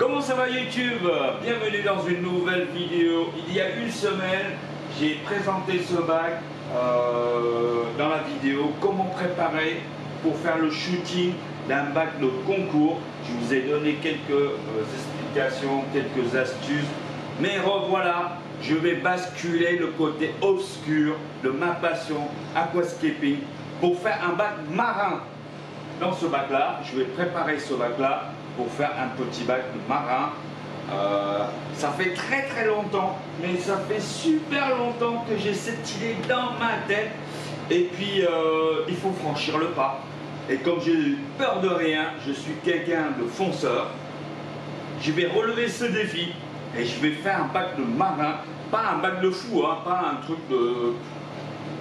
Comment ça va YouTube? Bienvenue dans une nouvelle vidéo. Il y a une semaine, j'ai présenté ce bac dans la vidéo. Comment préparer pour faire le shooting d'un bac de concours. Je vous ai donné quelques explications, quelques astuces. Mais revoilà, je vais basculer le côté obscur de ma passion aquascaping pour faire un bac marin. Dans ce bac là, je vais préparer ce bac là pour faire un petit bac de marin. Ça fait très longtemps, mais ça fait super longtemps que j'ai cette idée dans ma tête. Et puis il faut franchir le pas. Et comme j'ai peur de rien, je suis quelqu'un de fonceur. Je vais relever ce défi et je vais faire un bac de marin, pas un bac de fou, hein, pas un truc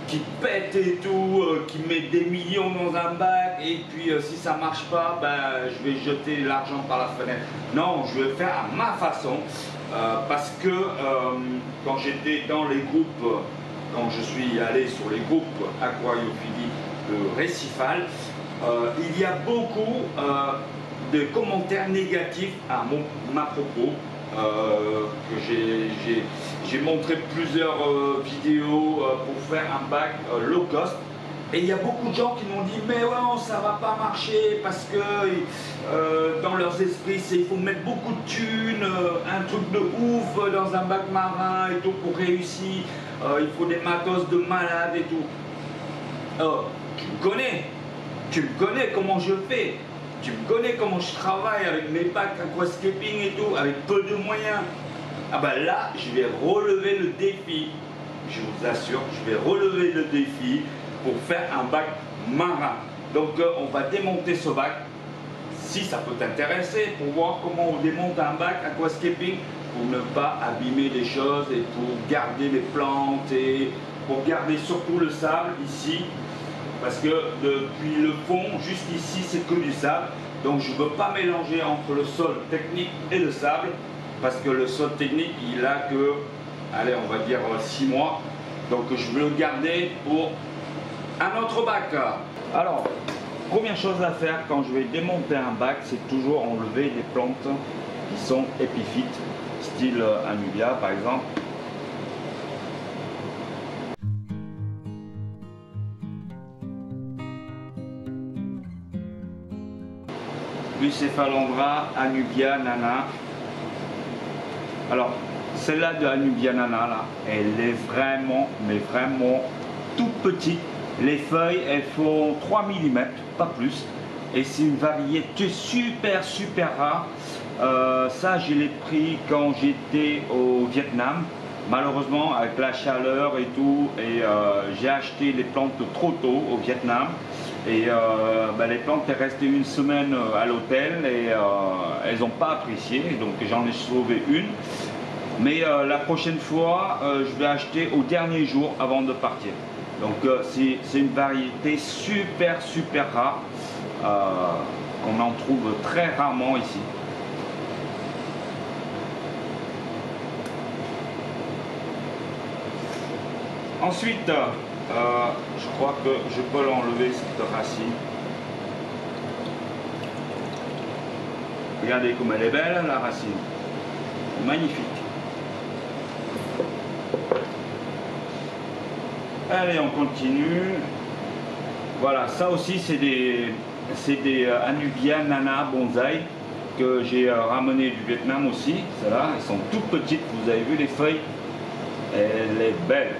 qui pète et tout, qui met des millions dans un bac et puis si ça marche pas, ben, je vais jeter l'argent par la fenêtre. Non, je vais faire à ma façon parce que quand j'étais dans les groupes, quand je suis allé sur les groupes aquariophilie de Récifal, il y a beaucoup de commentaires négatifs à ma propos. Que j'ai montré plusieurs vidéos pour faire un bac low cost, et il y a beaucoup de gens qui m'ont dit mais ouais, ça va pas marcher parce que dans leurs esprits il faut mettre beaucoup de thunes, un truc de ouf dans un bac marin et tout pour réussir, il faut des matos de malade et tout. Tu me connais comment je fais. Tu me connais comment je travaille avec mes bacs aquascaping et tout, avec peu de moyens. Ah ben là, je vais relever le défi. Je vous assure, je vais relever le défi pour faire un bac marin. Donc on va démonter ce bac, si ça peut t'intéresser, pour voir comment on démonte un bac aquascaping, pour ne pas abîmer les choses et pour garder les plantes et pour garder surtout le sable ici. Parce que depuis le fond, juste ici, c'est que du sable. Donc je ne veux pas mélanger entre le sol technique et le sable. Parce que le sol technique, il a que, allez, on va dire 6 mois. Donc je veux le garder pour un autre bac. Alors, première chose à faire quand je vais démonter un bac, c'est toujours enlever des plantes qui sont épiphytes, style Anubia par exemple. Bucephalondra, Anubia, Nana. Alors, celle-là de Anubia Nana, là, elle est vraiment, mais vraiment toute petite. Les feuilles, elles font 3 mm, pas plus. Et c'est une variété super rare. Ça, je l'ai pris quand j'étais au Vietnam. Malheureusement, avec la chaleur et tout, et j'ai acheté les plantes trop tôt au Vietnam. Et les plantes sont restées une semaine à l'hôtel et elles n'ont pas apprécié, donc j'en ai sauvé une. Mais la prochaine fois, je vais acheter au dernier jour avant de partir. Donc c'est une variété super rare qu'on en trouve très rarement ici. Ensuite, je crois que je peux l'enlever cette racine. Regardez comme elle est belle, la racine. Magnifique. Allez, on continue. Voilà, ça aussi c'est des Anubia Nana Bonsaï que j'ai ramené du Vietnam aussi. Celles-là, elles sont toutes petites. Vous avez vu les feuilles? Elle est belle.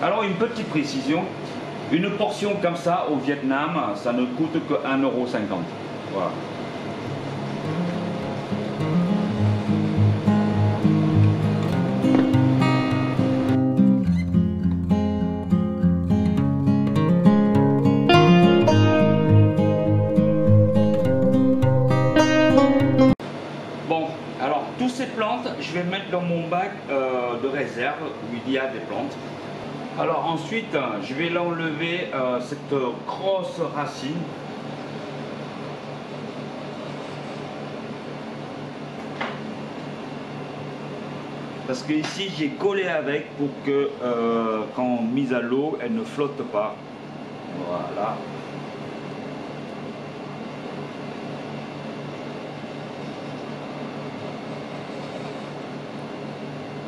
Alors une petite précision, une portion comme ça au Vietnam, ça ne coûte que 1,50 €. Voilà. Bon, alors toutes ces plantes, je vais mettre dans mon bac de réserve où il y a des plantes. Alors ensuite, je vais l'enlever cette grosse racine. parce que ici j'ai collé avec pour que quand mise à l'eau, elle ne flotte pas. Voilà.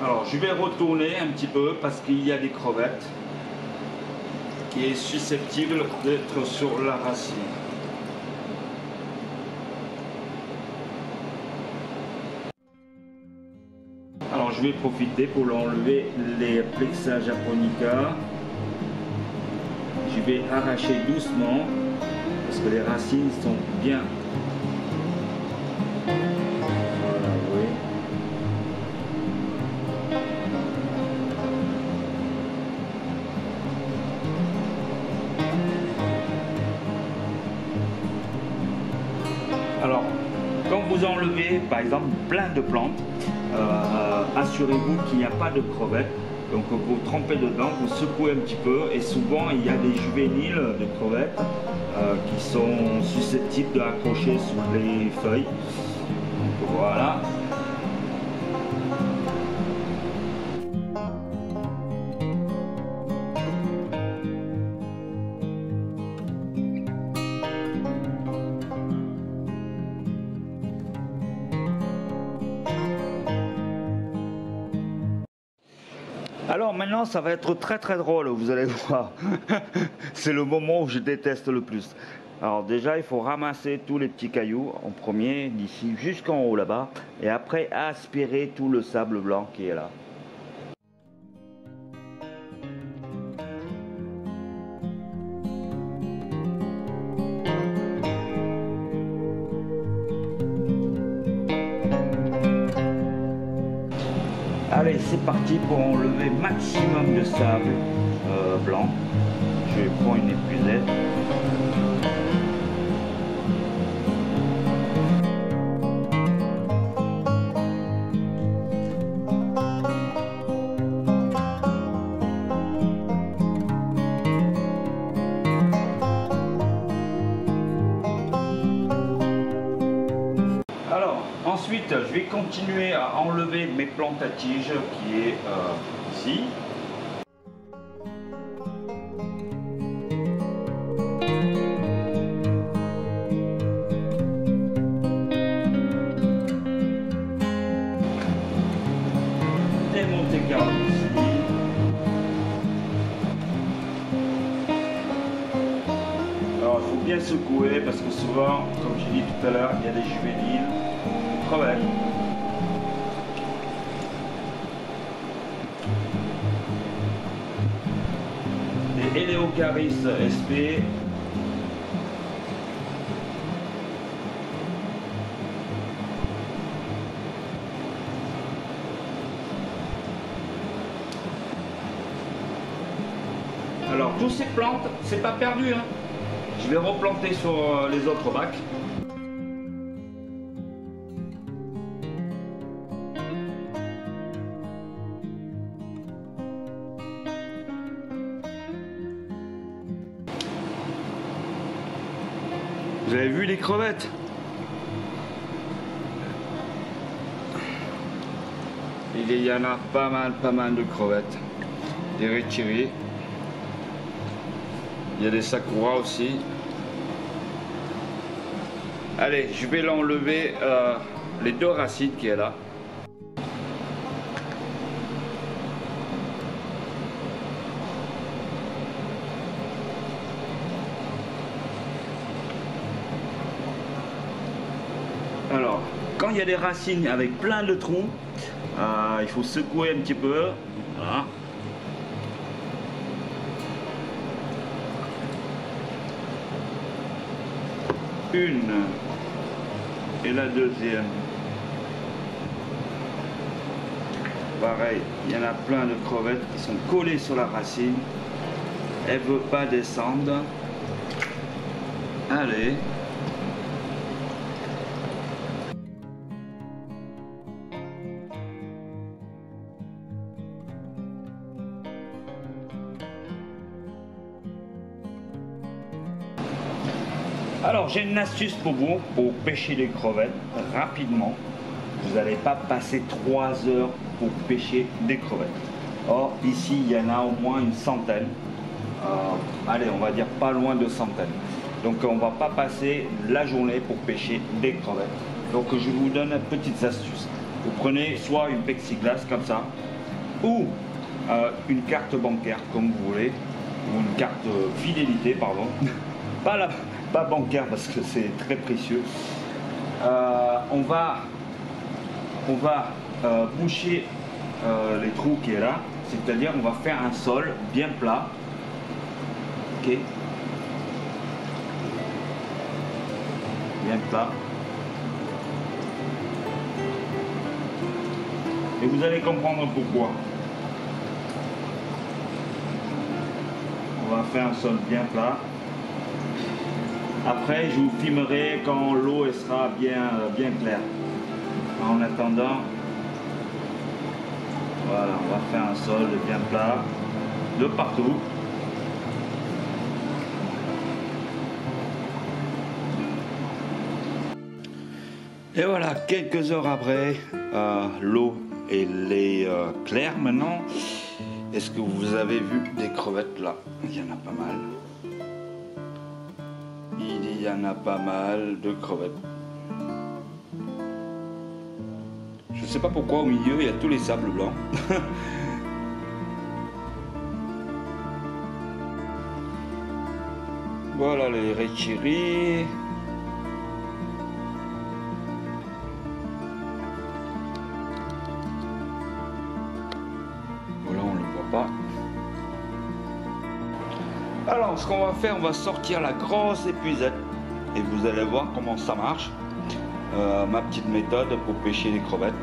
Alors je vais retourner un petit peu parce qu'il y a des crevettes qui est susceptible d'être sur la racine. Alors je vais profiter pour enlever les Plexa japonica. Je vais arracher doucement parce que les racines sont bien. Voilà, oui. Alors, quand vous enlevez par exemple plein de plantes, assurez-vous qu'il n'y a pas de crevettes. Donc vous trempez dedans, vous secouez un petit peu et souvent il y a des juvéniles de crevettes qui sont susceptibles d'accrocher sur les feuilles. Donc voilà. Alors maintenant ça va être très très drôle, vous allez voir. C'est le moment où je déteste le plus. Alors déjà il faut ramasser tous les petits cailloux en premier, d'ici jusqu'en haut là-bas, et après aspirer tout le sable blanc qui est là. Allez, c'est parti pour enlever maximum de sable blanc. Je prends une épuisette. Ensuite, je vais continuer à enlever mes plantes à tiges qui est ici. Démonter carottes ici. Alors il faut bien secouer parce que souvent, comme j'ai dit tout à l'heure, il y a des juvéniles. Des Eleocharis sp. Alors, toutes ces plantes, c'est pas perdu, hein. Je vais replanter sur les autres bacs. Vous avez vu les crevettes? Il y en a pas mal de crevettes. Des Rechiri. Il y a des Sakura aussi. Allez, je vais l'enlever les deux racines qui est là. Alors, quand il y a des racines avec plein de trous, il faut secouer un petit peu. Voilà. Une et la deuxième. Pareil, il y en a plein de crevettes qui sont collées sur la racine. Elle ne veut pas descendre. Allez. Alors j'ai une astuce pour vous, pour pêcher les crevettes rapidement. Vous n'allez pas passer 3 heures pour pêcher des crevettes. Or ici il y en a au moins une centaine, allez on va dire pas loin de centaines. Donc on va pas passer la journée pour pêcher des crevettes. Donc je vous donne une petite astuce. Vous prenez soit une plexiglas comme ça, ou une carte bancaire comme vous voulez, ou une carte fidélité pardon, pas bancaire parce que c'est très précieux. On va boucher les trous qui est là, c'est-à-dire on va faire un sol bien plat, ok, bien plat. Et vous allez comprendre pourquoi. On va faire un sol bien plat. Après, je vous filmerai quand l'eau sera bien claire. En attendant, voilà, on va faire un sol bien plat de partout. Et voilà, quelques heures après, l'eau elle est claire maintenant. Est-ce que vous avez vu des crevettes là? Il y en a pas mal. Il y en a pas mal de crevettes. Je ne sais pas pourquoi au milieu il y a tous les sables blancs. Voilà les rechiri. Voilà, on ne le voit pas. Alors ce qu'on va faire, on va sortir la grosse épuisette et vous allez voir comment ça marche. Ma petite méthode pour pêcher les crevettes.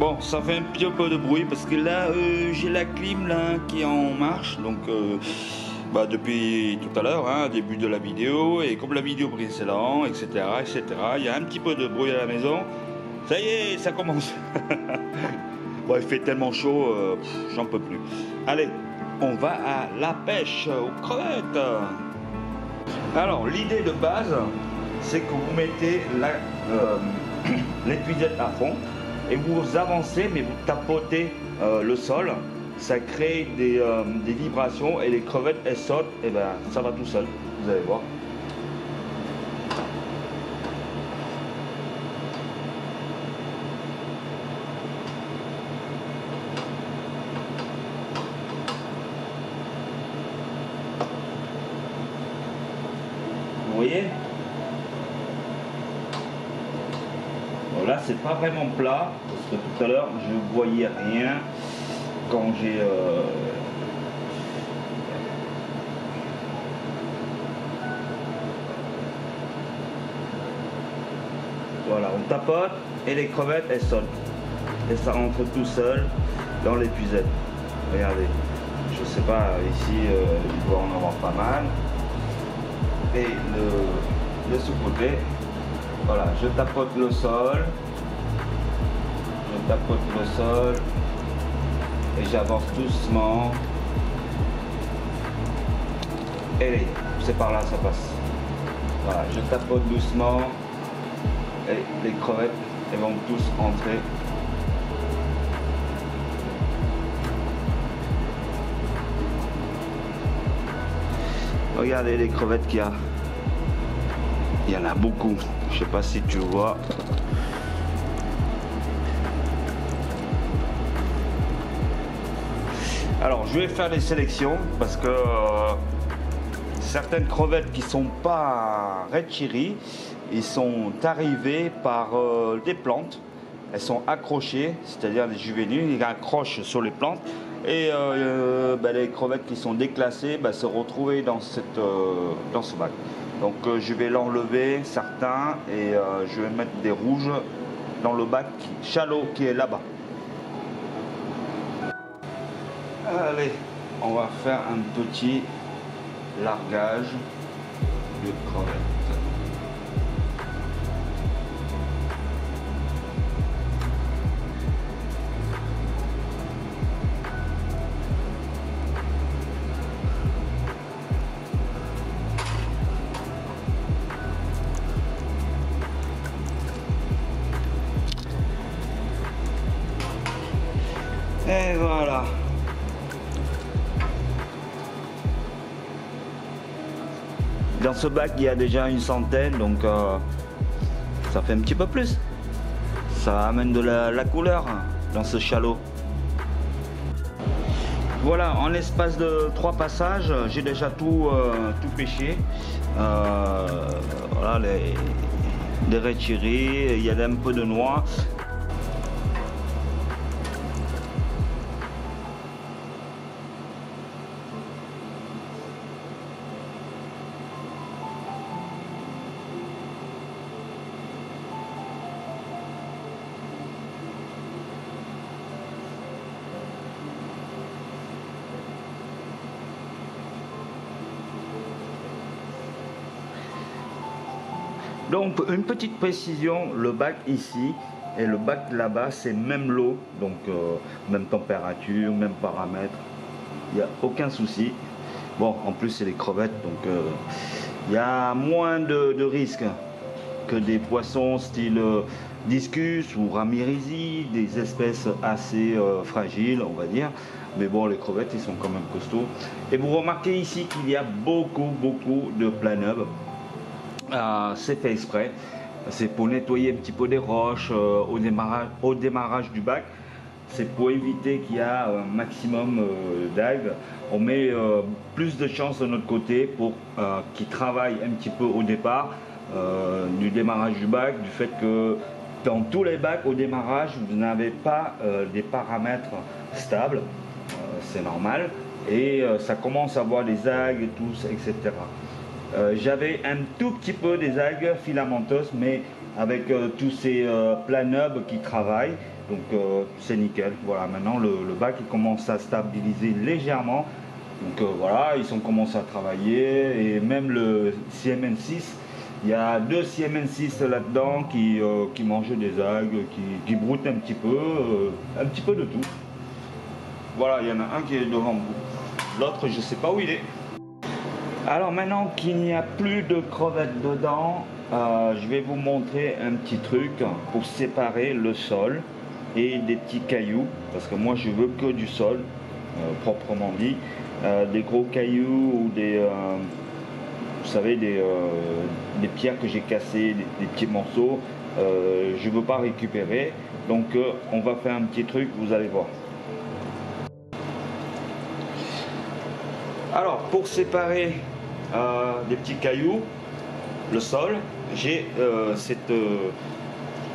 Bon, ça fait un petit peu de bruit parce que là j'ai la clim là qui est en marche, donc depuis tout à l'heure, hein, début de la vidéo, et comme la vidéo précédente, etc., il y a un petit peu de bruit à la maison. Ça y est, ça commence. Bon, il fait tellement chaud, j'en peux plus. Allez, on va à la pêche aux crevettes. Alors, l'idée de base, c'est que vous mettez l'épuisette à fond et vous avancez, mais vous tapotez le sol. Ça crée des vibrations et les crevettes elles sautent, et ben ça va tout seul, vous allez voir. Vous voyez? Bon, là c'est pas vraiment plat parce que tout à l'heure je voyais rien quand j'ai voilà, on tapote et les crevettes elles sautent et ça rentre tout seul dans l'épuisette. Regardez, je sais pas, ici il doit en avoir pas mal. Et de ce côté, voilà, je tapote le sol, et j'avance doucement. Et c'est par là ça passe. Voilà, je tapote doucement et les crevettes elles vont tous entrer. Regardez les crevettes qu'il y a. Il y en a beaucoup. Je sais pas si tu vois. Alors je vais faire des sélections parce que certaines crevettes qui sont pas rechiri, ils sont arrivés par des plantes. Elles sont accrochées, c'est-à-dire les juvéniles, ils accrochent sur les plantes. Et les crevettes qui sont déclassées se retrouvaient dans ce bac. Donc je vais l'enlever certains et je vais mettre des rouges dans le bac shallow qui est là-bas. Allez, on va faire un petit largage de crevettes. Et voilà. Dans ce bac, il y a déjà une centaine, donc ça fait un petit peu plus. Ça amène de la couleur dans ce chalot. Voilà, en l'espace de 3 passages, j'ai déjà tout pêché. Voilà, les retirés, il y a un peu de noix. Donc une petite précision, le bac ici et le bac là-bas c'est même l'eau, donc même température, même paramètres, il n'y a aucun souci. Bon, en plus c'est des crevettes, donc il y a moins de risques que des poissons style discus ou ramirezi, des espèces assez fragiles on va dire. Mais bon, les crevettes ils sont quand même costauds. Et vous remarquez ici qu'il y a beaucoup de planeubles. C'est fait exprès, c'est pour nettoyer un petit peu des roches au démarrage du bac. C'est pour éviter qu'il y a un maximum d'algues. On met plus de chance de notre côté pour qu'ils travaillent un petit peu au départ du démarrage du bac, du fait que dans tous les bacs au démarrage vous n'avez pas des paramètres stables, c'est normal, et ça commence à avoir des algues, tous, etc. J'avais un tout petit peu des algues filamenteuses, mais avec tous ces planeubles qui travaillent, donc c'est nickel. Voilà, maintenant le bac il commence à stabiliser légèrement, donc voilà, ils ont commencé à travailler. Et même le CMN6, il y a 2 CMN6 là-dedans qui mangent des algues, qui broutent un petit peu de tout. Voilà, il y en a un qui est devant vous, l'autre je sais pas où il est. Alors maintenant qu'il n'y a plus de crevettes dedans, je vais vous montrer un petit truc pour séparer le sol et des petits cailloux, parce que moi je veux que du sol, proprement dit. Des gros cailloux ou vous savez, des pierres que j'ai cassées, des petits morceaux, je veux pas récupérer. Donc on va faire un petit truc, vous allez voir. Alors pour séparer des petits cailloux, le sol, j'ai cette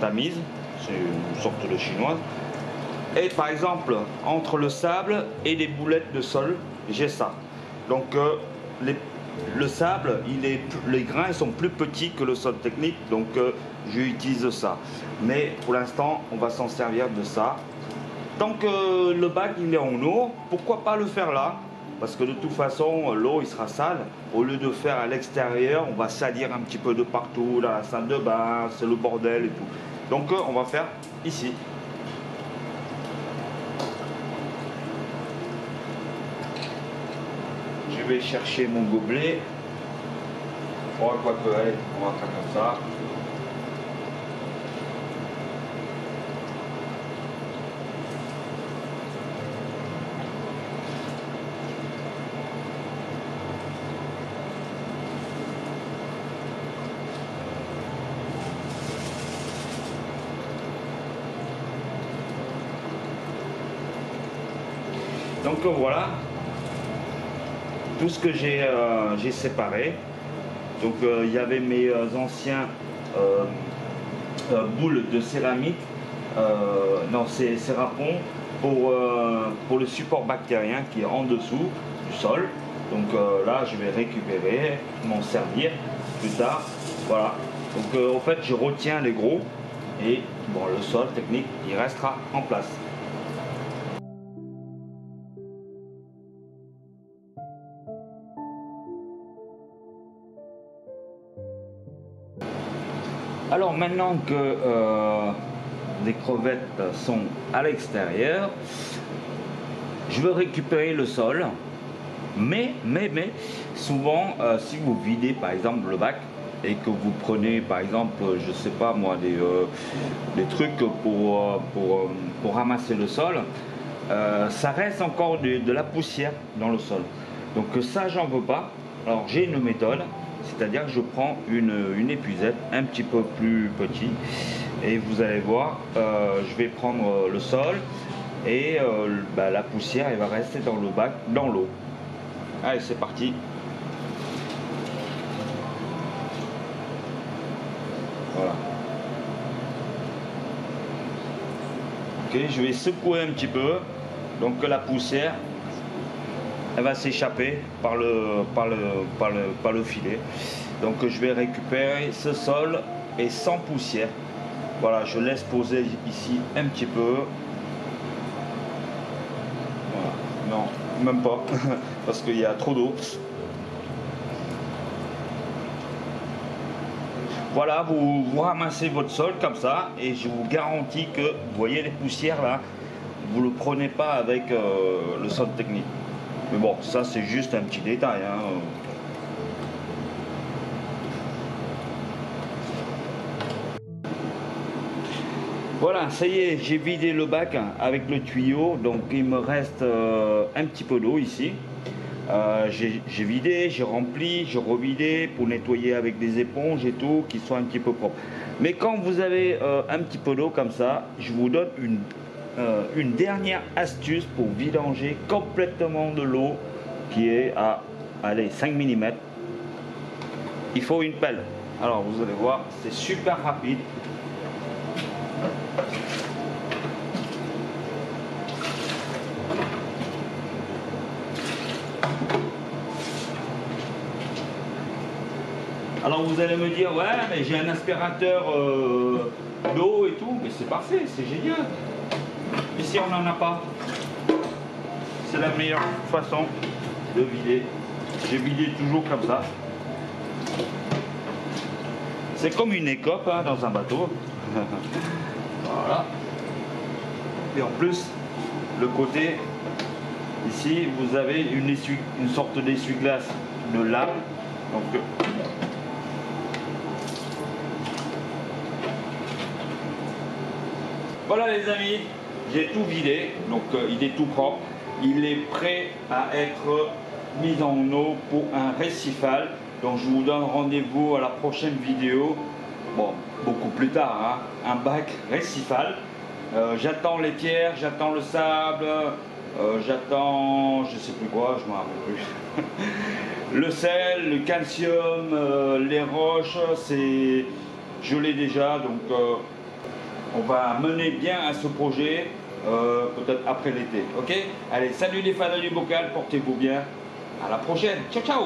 tamise, c'est une sorte de chinoise. Et par exemple, entre le sable et les boulettes de sol, j'ai ça. Donc le sable, les grains sont plus petits que le sol technique, donc j'utilise ça. Mais pour l'instant, on va s'en servir de ça. Tant que le bac il est en eau, pourquoi pas le faire là? Parce que de toute façon, l'eau il sera sale. Au lieu de faire à l'extérieur, on va salir un petit peu de partout, dans la salle de bain, c'est le bordel et tout. Donc on va faire ici. Je vais chercher mon gobelet. Oh, quoi que, allez, on va faire comme ça. Donc voilà, tout ce que j'ai séparé. Donc il y avait mes anciens boules de céramique, non c'est râpons pour le support bactérien qui est en dessous du sol. Donc là je vais récupérer, m'en servir plus tard. Voilà, donc en fait je retiens les gros et bon, le sol technique il restera en place. Alors maintenant que les crevettes sont à l'extérieur, je veux récupérer le sol, mais souvent si vous videz par exemple le bac et que vous prenez par exemple, je sais pas moi, des trucs pour ramasser le sol, ça reste encore de la poussière dans le sol. Donc ça, j'en veux pas. Alors j'ai une méthode, c'est-à-dire que je prends une épuisette un petit peu plus petit et vous allez voir, je vais prendre le sol et la poussière elle va rester dans le bac, dans l'eau. Allez, c'est parti. Voilà. Ok, je vais secouer un petit peu, donc que la poussière elle va s'échapper par le filet. Donc je vais récupérer ce sol et sans poussière. Voilà, je laisse poser ici un petit peu. Voilà. Non, même pas, parce qu'il y a trop d'eau. Voilà, vous ramassez votre sol comme ça et je vous garantis que, vous voyez les poussières là, vous ne le prenez pas avec le sol technique. Mais bon, ça c'est juste un petit détail, hein. Voilà, ça y est, j'ai vidé le bac avec le tuyau, donc il me reste un petit peu d'eau ici. J'ai vidé, j'ai rempli, j'ai revidé pour nettoyer avec des éponges et tout, qui soient un petit peu propres. Mais quand vous avez un petit peu d'eau comme ça, je vous donne une dernière astuce pour vidanger complètement de l'eau qui est à, allez, 5 mm. Il faut une pelle. Alors vous allez voir, c'est super rapide. Alors vous allez me dire, ouais, mais j'ai un aspirateur d'eau et tout, mais c'est parfait, c'est génial. Mais si on n'en a pas, c'est la meilleure façon de vider. J'ai vidé toujours comme ça. C'est comme une écope hein, dans un bateau. Voilà. Et en plus, le côté, ici, vous avez une sorte d'essuie-glace de lame. Donc, voilà les amis, j'ai tout vidé, donc il est tout propre. Il est prêt à être mis en eau pour un récifal. Donc je vous donne rendez-vous à la prochaine vidéo. Bon, beaucoup plus tard, hein, un bac récifal. J'attends les pierres, j'attends le sable, j'attends, je sais plus quoi, je m'en rappelle plus. Le sel, le calcium, les roches, je l'ai déjà, donc on va mener bien à ce projet, peut-être après l'été. Ok? Allez, salut les fans du bocal, portez-vous bien. À la prochaine. Ciao, ciao!